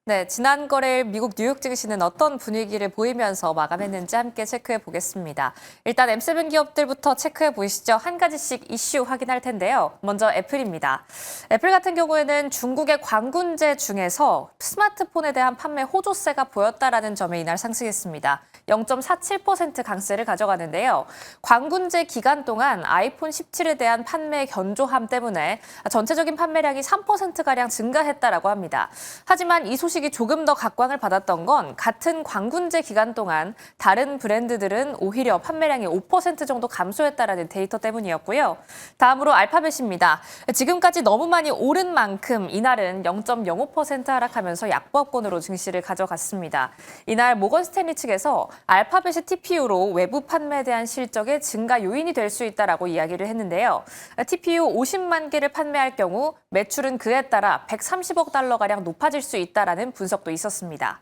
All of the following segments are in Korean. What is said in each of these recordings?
네, 지난 거래일 미국 뉴욕 증시는 어떤 분위기를 보이면서 마감했는지 함께 체크해 보겠습니다. 일단 M7 기업들부터 체크해 보시죠. 한 가지씩 이슈 확인할 텐데요. 먼저 애플입니다. 애플 같은 경우에는 중국의 광군제 중에서 스마트폰에 대한 판매 호조세가 보였다라는 점에 이날 상승했습니다. 0.47% 강세를 가져가는데요. 광군제 기간 동안 아이폰 17에 대한 판매 견조함 때문에 전체적인 판매량이 3%가량 증가했다라고 합니다. 하지만 이 소식이 조금 더 각광을 받았던 건 같은 광군제 기간 동안 다른 브랜드들은 오히려 판매량이 5% 정도 감소했다라는 데이터 때문이었고요. 다음으로 알파벳입니다. 지금까지 너무 많이 오른 만큼 이날은 0.05% 하락하면서 약보합권으로 증시를 가져갔습니다. 이날 모건 스탠리 측에서 알파벳의 TPU로 외부 판매에 대한 실적의 증가 요인이 될 수 있다라고 이야기를 했는데요. TPU 50만 개를 판매할 경우 매출은 그에 따라 130억 달러가량 높아질 수 있다라는 분석도 있었습니다.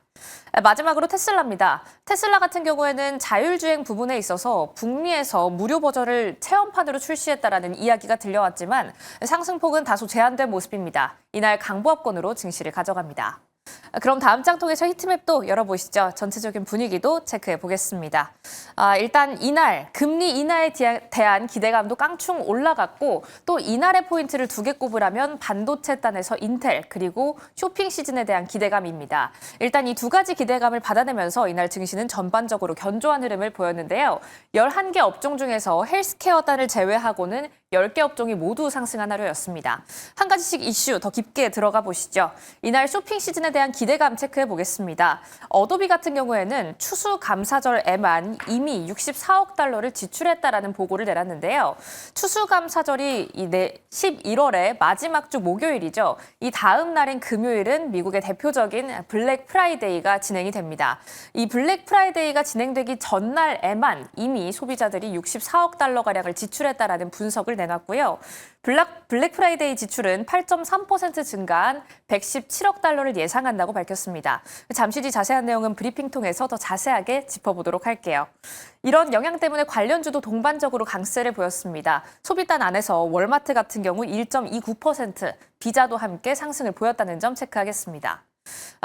마지막으로 테슬라입니다. 테슬라 같은 경우에는 자율주행 부분에 있어서 북미에서 무료 버전을 체험판으로 출시했다라는 이야기가 들려왔지만 상승폭은 다소 제한된 모습입니다. 이날 강보합권으로 증시를 가져갑니다. 그럼 다음 장 통해서 히트맵도 열어보시죠. 전체적인 분위기도 체크해 보겠습니다. 일단 이날 금리 인하에 대한 기대감도 깡충 올라갔고 또 이날의 포인트를 두 개 꼽으라면 반도체 단에서 인텔 그리고 쇼핑 시즌에 대한 기대감입니다. 일단 이 두 가지 기대감을 받아내면서 이날 증시는 전반적으로 견조한 흐름을 보였는데요. 11개 업종 중에서 헬스케어 단을 제외하고는 10개 업종이 모두 상승한 하루였습니다. 한 가지씩 이슈 더 깊게 들어가 보시죠. 이날 쇼핑 시즌에 대한 기대감 체크해 보겠습니다. 어도비 같은 경우에는 추수감사절에만 이미 64억 달러를 지출했다라는 보고를 내놨는데요. 추수감사절이 11월의 마지막 주 목요일이죠. 이 다음 날인 금요일은 미국의 대표적인 블랙 프라이데이가 진행이 됩니다. 이 블랙 프라이데이가 진행되기 전날에만 이미 소비자들이 64억 달러가량을 지출했다라는 분석을 내놨고요. 블랙 프라이데이 지출은 8.3% 증가한 117억 달러를 예상한다고 밝혔습니다. 잠시 뒤 자세한 내용은 브리핑 통해서 더 자세하게 짚어보도록 할게요. 이런 영향 때문에 관련주도 동반적으로 강세를 보였습니다. 소비단 안에서 월마트 같은 경우 1.29%, 비자도 함께 상승을 보였다는 점 체크하겠습니다.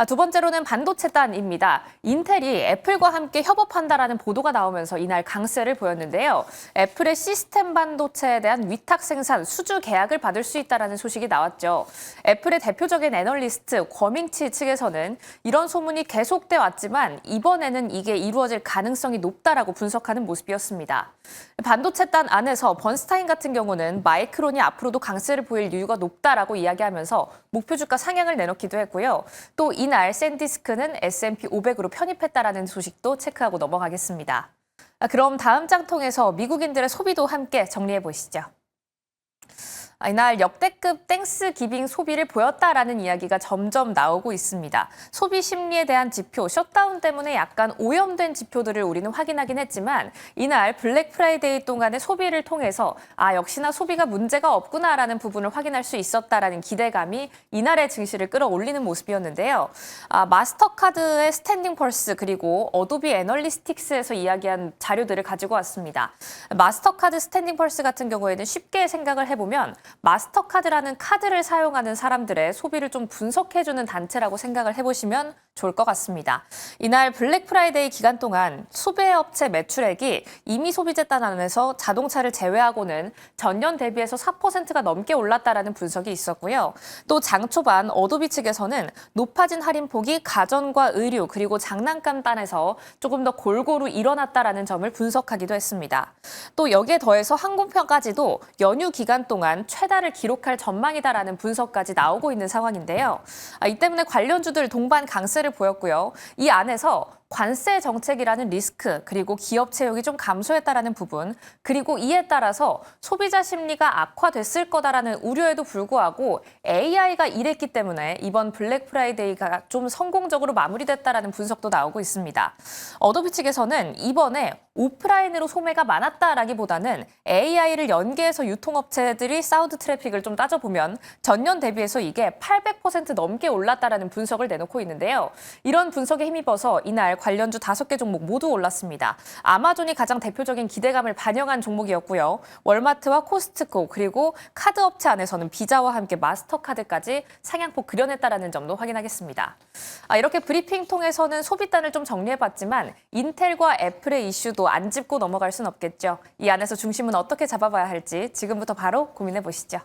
두 번째로는 반도체 단입니다. 인텔이 애플과 함께 협업한다라는 보도가 나오면서 이날 강세를 보였는데요. 애플의 시스템 반도체에 대한 위탁 생산 수주 계약을 받을 수 있다라는 소식이 나왔죠. 애플의 대표적인 애널리스트 권밍치 측에서는 이런 소문이 계속돼 왔지만 이번에는 이게 이루어질 가능성이 높다라고 분석하는 모습이었습니다. 반도체 단 안에서 번스타인 같은 경우는 마이크론이 앞으로도 강세를 보일 이유가 높다라고 이야기하면서 목표 주가 상향을 내놓기도 했고요. 또 이날 샌디스크는 S&P 500으로 편입했다라는 소식도 체크하고 넘어가겠습니다. 그럼 다음 장 통해서 미국인들의 소비도 함께 정리해 보시죠. 이날 역대급 땡스기빙 소비를 보였다라는 이야기가 점점 나오고 있습니다. 소비 심리에 대한 지표, 셧다운 때문에 약간 오염된 지표들을 우리는 확인하긴 했지만 이날 블랙 프라이데이 동안의 소비를 통해서 역시나 소비가 문제가 없구나라는 부분을 확인할 수 있었다라는 기대감이 이날의 증시를 끌어올리는 모습이었는데요. 마스터카드의 스탠딩 펄스 그리고 어도비 애널리스틱스에서 이야기한 자료들을 가지고 왔습니다. 마스터카드 스탠딩 펄스 같은 경우에는 쉽게 생각을 해보면 마스터카드라는 카드를 사용하는 사람들의 소비를 좀 분석해주는 단체라고 생각을 해보시면 좋을 것 같습니다. 이날 블랙 프라이데이 기간 동안 소비업체 매출액이 이미 소비재 단 안에서 자동차를 제외하고는 전년 대비해서 4%가 넘게 올랐다라는 분석이 있었고요. 또 장 초반 어도비 측에서는 높아진 할인폭이 가전과 의류 그리고 장난감 단에서 조금 더 골고루 일어났다라는 점을 분석하기도 했습니다. 또 여기에 더해서 항공편까지도 연휴 기간 동안 최다를 기록할 전망이다라는 분석까지 나오고 있는 상황인데요. 이 때문에 관련주들 동반 강세를 보였고요. 이 안에서 관세 정책이라는 리스크, 그리고 기업 채용이 좀 감소했다라는 부분, 그리고 이에 따라서 소비자 심리가 악화됐을 거다라는 우려에도 불구하고 AI가 이랬기 때문에 이번 블랙 프라이데이가 좀 성공적으로 마무리됐다라는 분석도 나오고 있습니다. 어도비 측에서는 이번에 오프라인으로 소매가 많았다라기보다는 AI를 연계해서 유통업체들이 사우드 트래픽을 좀 따져보면 전년 대비해서 이게 800% 넘게 올랐다라는 분석을 내놓고 있는데요. 이런 분석에 힘입어서 이날 관련주 5개 종목 모두 올랐습니다. 아마존이 가장 대표적인 기대감을 반영한 종목이었고요. 월마트와 코스트코 그리고 카드 업체 안에서는 비자와 함께 마스터카드까지 상향폭 그려냈다라는 점도 확인하겠습니다. 이렇게 브리핑 통해서는 소비단을 좀 정리해봤지만 인텔과 애플의 이슈도 안 짚고 넘어갈 순 없겠죠. 이 안에서 중심은 어떻게 잡아봐야 할지 지금부터 바로 고민해 보시죠.